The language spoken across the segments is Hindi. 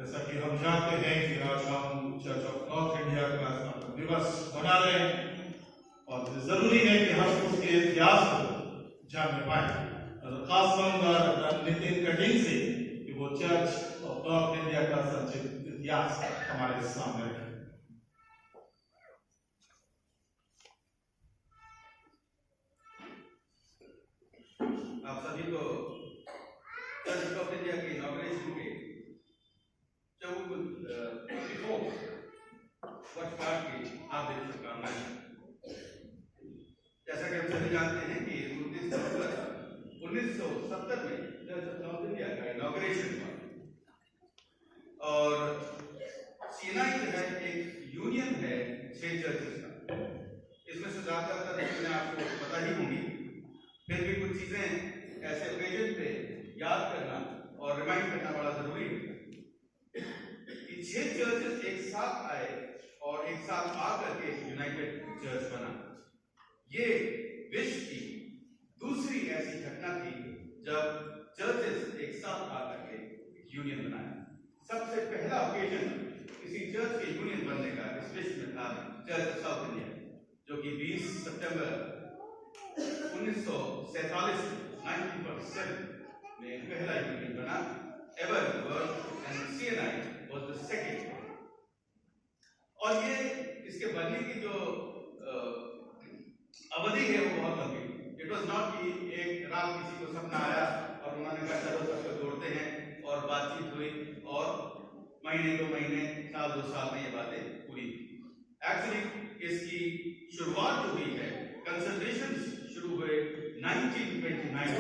जैसा कि हम जानते हैं कि आज हम चर्च ऑफ नॉर्थ इंडिया का स्थापना दिवस मना रहे हैं और जरूरी है कि हम उसके इतिहास को जानने पाए। और खास मांग नितिन कटिंग से कि वो चर्च ऑफ नॉर्थ इंडिया का संक्षिप्त इतिहास हमारे सामने रखें। आप सभी को चर्च ऑफ इंडिया के इनॉग्रेशन के वर्षगांठ की हार्दिक शुभकामनाएं। जैसा कि हम सभी जानते हैं कि 29 नवंबर 1970 में चर्च ऑफ नॉर्थ इंडिया का इनॉग्रेशन हुआ और सीएनआई जो है एक यूनियन है 6 चर्चेस का। इसमें से ज्यादातर चीजें आपको पता ही होंगी, फिर भी कुछ चीजें ऐसे ओकेजन पे याद करना और रिमाइंड करना बड़ा जरूरी है कि 6 चर्चेस एक साथ आए और एक साथ आकर के यूनाइटेड चर्च बना। ये विश्व की दूसरी ऐसी घटना थी जब चर्चेस एक साथ आकर के यूनियन बनाया। सबसे पहला ओकेजन किसी चर्च के यूनियन बनने का इस विश्व में था चर्च ऑफ साउथ इंडिया, जो कि 20 सितंबर 1947 में पहला यूनियन बना। एवरवर्थ and CNI was the second. और ये इसके बनने की जो अवधि है वो बहुत लंबी। इट वाज नॉट कि एक रात किसी को सपना आया और उन्होंने कहा चलो सबको जोड़ते हैं और बातचीत हुई और महीने 2 महीने साल 2 साल में ये बातें पूरी हुई। एक्चुअली इसकी शुरुआत जो हुई है, कंसल्टेशन शुरू हुए 1929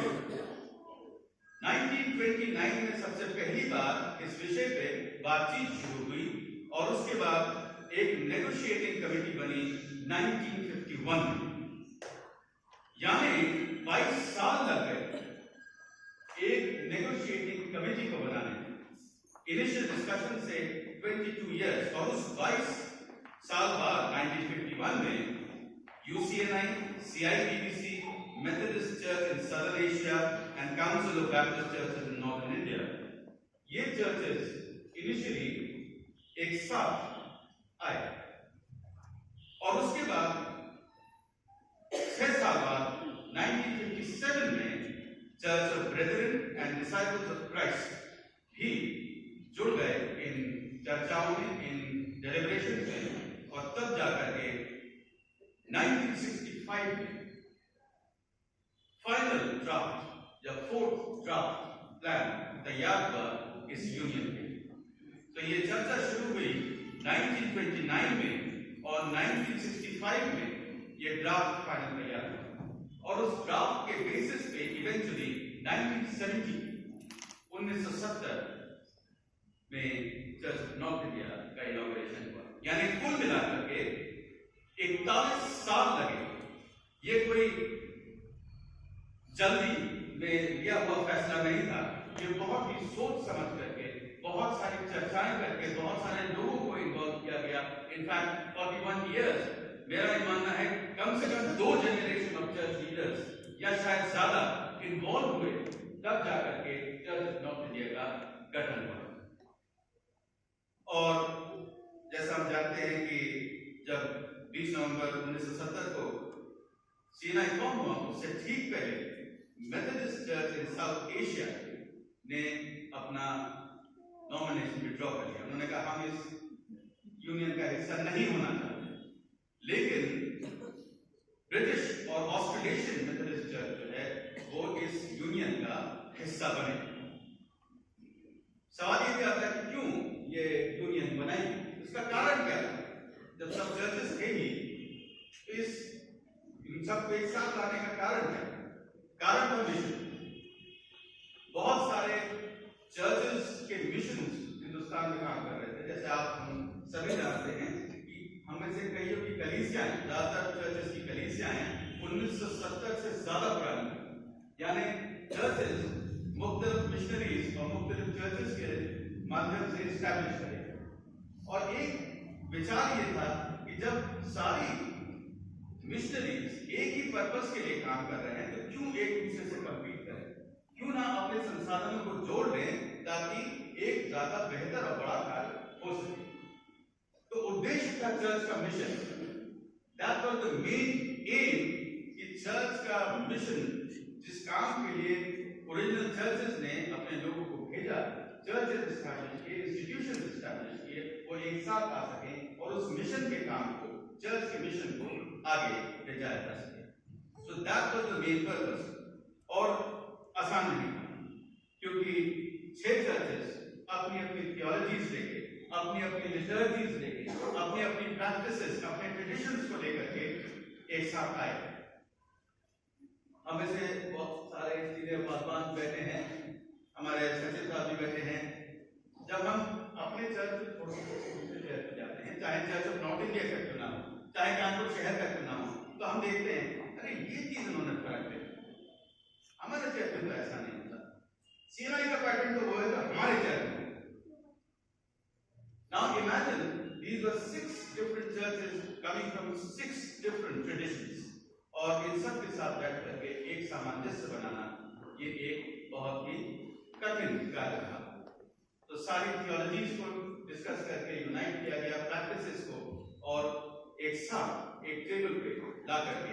में सबसे पहली बार इस विषय पे बातचीत शुरू हुई और उसके बाद एक नेगोशिएटिंग कमेटी बनी 1951 में। यानी 22 साल लग गए एक नेगोशिएटिंग कमेटी को बनाने में। इनिशियल डिस्कशन से 22 इयर्स और उस 22 साल बाद 1951 में UCNI, CIBBC, Methodist Church in Southern Asia and Council of Baptist Churches in Northern India, ये चर्चेस इनिशियली एक साथ आए और उसके बाद 6 साल बाद 1957 में church of brethren and disciples of Christ भी जुड़ गए इन चर्चाओं में, इन डेलिब्रेशन में। और तब जाकर के 1965 में फाइनल ड्राफ्ट या 4th ड्राफ्ट प्लान तैयार हुआ इस यूनियन में। तो ये चर्चा शुरू हुई 1929 में और 1965 में ये ड्राफ्ट फाइनल तैयार हुआ और उस ड्राफ्ट के बेसिस पे इवेंचुअली 1970 में चर्च ऑफ नॉर्थ इंडिया का इनॉग्रेशन हुआ। यानी कुल मिलाकर के 41 साल लगे। ये कोई जल्दी में लिया हुआ फैसला नहीं था। ये बहुत ही सोच समझ करके, बहुत सारी चर्चाएं करके, बहुत सारे लोगों को इन्वॉल्व किया गया। इनफैक्ट 41 इयर्स, मेरा ये मानना है कम से कम 2 जनरेशन ऑफ चर्च लीडर्स या शायद ज्यादा इन्वॉल्व हुए, तब जाकर के चर्च ऑफ नॉर्थ इंडिया का गठन हुआ। और जैसा हम जानते हैं कि जब 20 नवंबर 1970 को सीएनआई फॉर्म हुआ, उससे ठीक पहले मेथोडिस्ट चर्च इन साउथ एशिया ने अपना नॉमिनेशन विड्रॉ कर लिया। उन्होंने कहा हम इस यूनियन का हिस्सा नहीं होना चाहते। लेकिन ब्रिटिश और ऑस्ट्रेलियन मेथोडिस्ट चर्च जो है वो इस यूनियन का हिस्सा बने। सवाल ये भी आता है कि क्यों ये यूनियन बनाई, इसका कारण क्या था? जब सब चर्चेस थे ही, इस सबको एक साथ लाने का कारण क्या? कारण था मिशन। बहुत सारे चर्चेस के मिशन हिंदुस्तान में काम कर रहे थे। जैसे आप हम सभी जानते हैं कि हम में से कईयों की कलीसियां, ज्यादातर चर्चेस की कलीसियां 1970 से ज्यादा पुरानी। यानी चर्चेस मुख्तलिफ मिशनरीज और मुख्तलिफ चर्चेस के माध्यम से एस्टैब्लिश करे। और एक विचार ये था कि जब सारी मिशनरीज एक ही पर्पस के लिए काम कर रहे हैं तो क्यों एक दूसरे से कम्पीट करें? क्यों ना अपने संसाधनों को जोड़ लें ताकि एक ज्यादा बेहतर और बड़ा चर्च का mission, that was the main M कि चर्च का मिशन, जिस काम के लिए ओरिजिनल चर्चेस ने अपने लोगों को भेजा, चर्चेस एस्टैब्लिश किए, इंस्टीट्यूशंस एस्टैब्लिश किए, वो एक साथ आ सकें और उस मिशन के काम को, चर्च के मिशन को आगे ले जाया जा सके। So that was the main purpose. और आसान नहीं था, क्योंकि 6 चर्चेस अपनी अपनी थियोलॉजीज लेके, अपनी अपनी लिटर्जीज लेके, अपनी अपनी प्रैक्टिसेस, अपने ट्रेडिशंस को लेकर के एक साथ आए। हम में से बहुत सारे सीनियर पासवान बैठे हैं, हमारे सचिव साहब भी बैठे हैं। जब हम अपने चर्च चर्च जाते हैं, चाहे चर्च ऑफ नॉर्थ इंडिया का क्यों ना हो, चाहे कानपुर शहर का क्यों ना हो, तो हम देखते हैं अरे ये चीज उन्होंने फर्क है, हमारे चर्च में तो ऐसा नहीं होता। सीएनआई का पैटर्न तो वो है तो हमारे चर्च में। Now imagine these were 6 different churches coming from 6 different traditions, और इन सब के साथ बैठ करके एक सामंजस्य बनाना ये एक बहुत ही कठिन कार्य था। तो सारी थियोलॉजीज को डिस्कस करके यूनाइट किया गया, प्रैक्टिसेस को और एक साथ एक टेबल पे ला करके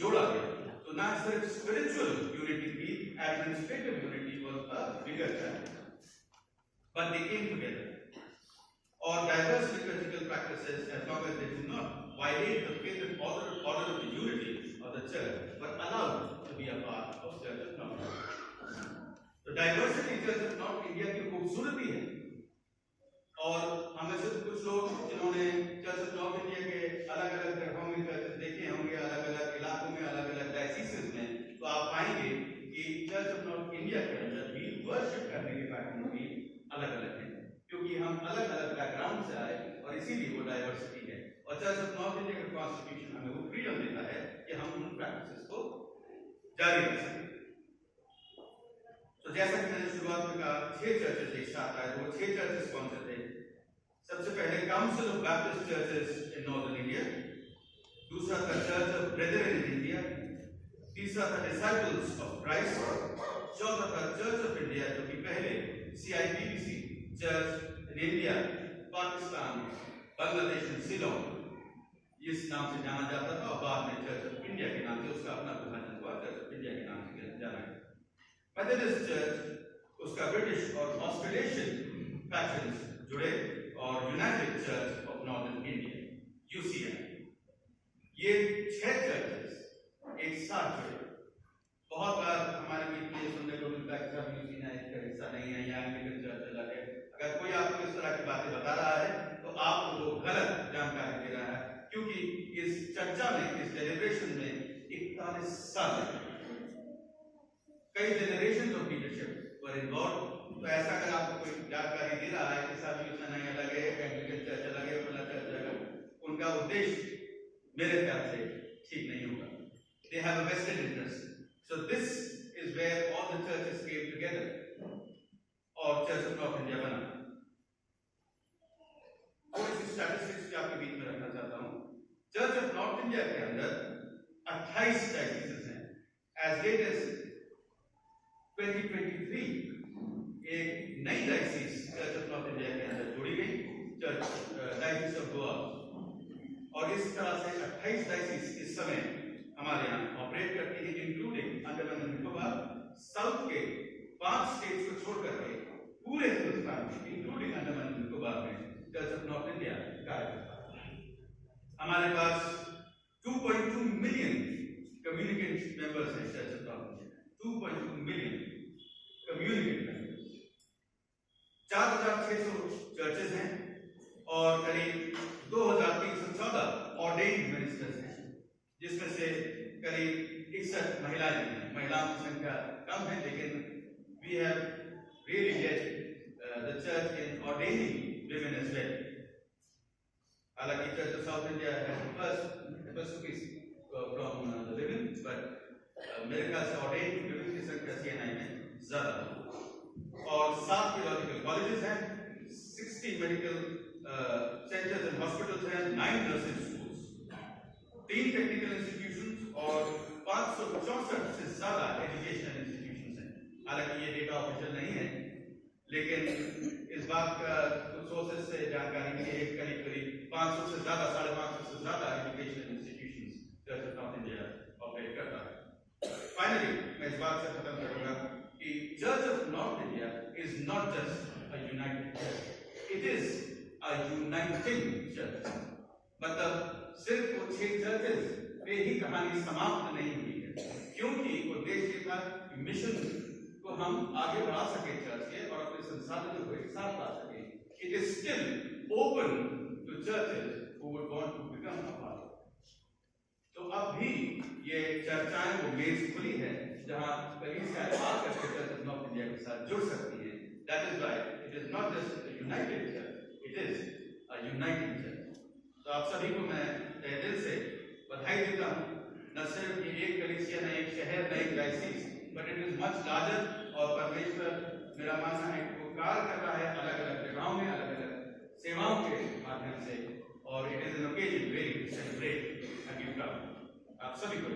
जोड़ा गया। तो ना सिर्फ स्पिरिचुअल यूनिटी थी, administrative unity was a bigger challenge, but they came together. और diverse liturgical practices, as long as they do not violate the faith and order of the unity of the church, were allowed to be a part of Church of North India. तो diversity Church of North India की खूबसूरती है। और हम में से कुछ लोग जिन्होंने Church of North India के अलग-अलग जगहों में चर्चेस देखे होंगे, अलग-अलग इलाकों में, अलग-अलग डायसीसेस में, तो आप पाएंगे कि Church of North India के अंदर भी वर्शिप करने के पैटर्न भी अलग-अलग हैं, क्योंकि हम अलग-अलग बैकग्राउंड से आए और इसीलिए वो डाइवर्सिटी है। और चर्च ऑफ नॉर्थ इंडिया का कॉन्स्टिट्यूशन हमें वो फ्रीडम देता है कि हम उन प्रैक्टिसेस को जारी रख सकें। तो जैसा कि मैंने शुरुआत में कहा, 6 चर्चेस एक साथ आए। वो 6 चर्चेस कौन से थे? सबसे पहले council of baptist churches in northern India, दूसरा था church of brethren in India, तीसरा था डिसाइपल्स ऑफ क्राइस्ट, चौथा था चर्च ऑफ इंडिया, जो कि पहले CIPBC church in India, Pakistan, Bangladesh and Ceylon इस नाम से जाना जाता था, और बाद में चर्च ऑफ इंडिया के नाम से उसका अपना विभाजन हुआ, चर्च ऑफ इंडिया के नाम से जाना गया। मेथोडिस्ट चर्च, उसका ब्रिटिश और ऑस्ट्रेलियन पैटर्न्स जुड़े, और United church of northern India UCN, ये 6 चर्चेस एक साथ जुड़े। बहुत बार हमारे बीच में सुनने को मिलता है कि सब UCN का हिस्सा नहीं है, या एंग्लिकन चर्च अलग है। अगर कोई आपको इस तरह की बातें बता रहा है तो आपको वो गलत जानकारी दे रहा है, क्योंकि इस चर्चा में, इस सेलिब्रेशन में 41 साल कई generation of leadership were involve. तो ऐसा अगर आपको कोई जानकारी दे रहा है कि सब UCN अलग है, एंग्लिकन चर्च अलग है, अपना चर्च अलग है, उनका उद्देश्य मेरे ख्याल से ठीक नहीं होगा। They have a vested interest. So this is where all the churches came together, और Church of North India बना। और इस स्टैटिस्टिक्स को आपके बीच में रखना चाहता हूँ। Church of North India के अंदर 28 डायसीसेस हैं। As late as 2023 एक नई डायसीस Church of North India के अंदर जोड़ी गई, डायसीस ऑफ गोवा, और इस तरह से 28 डायसीस इस समय हमारे यहाँ ऑपरेट करती है, including Andaman and Nicobar. South के 5 स्टेट्स को छोड़ करके पूरे हिंदुस्तान में, इंक्लूडिंग अंडमान एंड निकोबार में, चर्च ऑफ नॉर्थ इंडिया कार्य करता है। हमारे पास 2.2 मिलियन कम्युनिकेट मेंबर्स हैं church of north India, 2.2 million communicate members. 4600 churches हैं और करीब 2314 ऑर्डेन्ड मिनिस्टर्स हैं, जिसमें से करीब 61 महिलाएं हैं। महिलाओं की संख्या कम है, लेकिन we have really led the church in ordaining women as well. हालांकि Church of South India has the first episcopes from the women, but मेरे ख्याल से ordained women की संख्या CNI में ज्यादा है। और 7 theological colleges हैं, 60 medical centers and hospitals हैं, 9 nursing schools, 3 technical institutions और 564 से ज्यादा एजुकेशनल इंस्टीट्यूशंस हैं। हालांकि ये डेटा ऑफिशियल नहीं है, लेकिन इस बात का कुछ सोर्सेस से जानकारी मिली है, करीब करीब 500 से ज्यादा 550 से ज्यादा educational institutions church of north India operate करता है। फाइनली मैं इस बात से खत्म करूंगा कि church of north India is not just a United church, it is a uniting church. मतलब सिर्फ वो 6 चर्चेस पे ही कहानी समाप्त नहीं हुई है, क्योंकि उद्देश्य था कि मिशन को हम आगे बढ़ा सके चर्च के और अपने संसाधनों को एक साथ ला सके। It is still open to churches who would want to become a part. तो अब भी ये चर्चाएं वो मेज खुली है जहां कलीसियाएं आकर के चर्च ऑफ नॉर्थ इंडिया के साथ जुड़ सकती हैं। That is why it is not just a United church, it is a uniting church. तो आप सभी को मैं तहे दिल से बधाई देता हूँ, न सिर्फ ये एक कलीसिया, न एक शहर, न एक diocese, but it is much larger. और परमेश्वर, मेरा मानना है कि वो कार्य कर रहा है अलग अलग जगहों में, अलग अलग सेवाओं के माध्यम से, और it is an occasion very to celebrate a gift. आप सभी को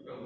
प्रभु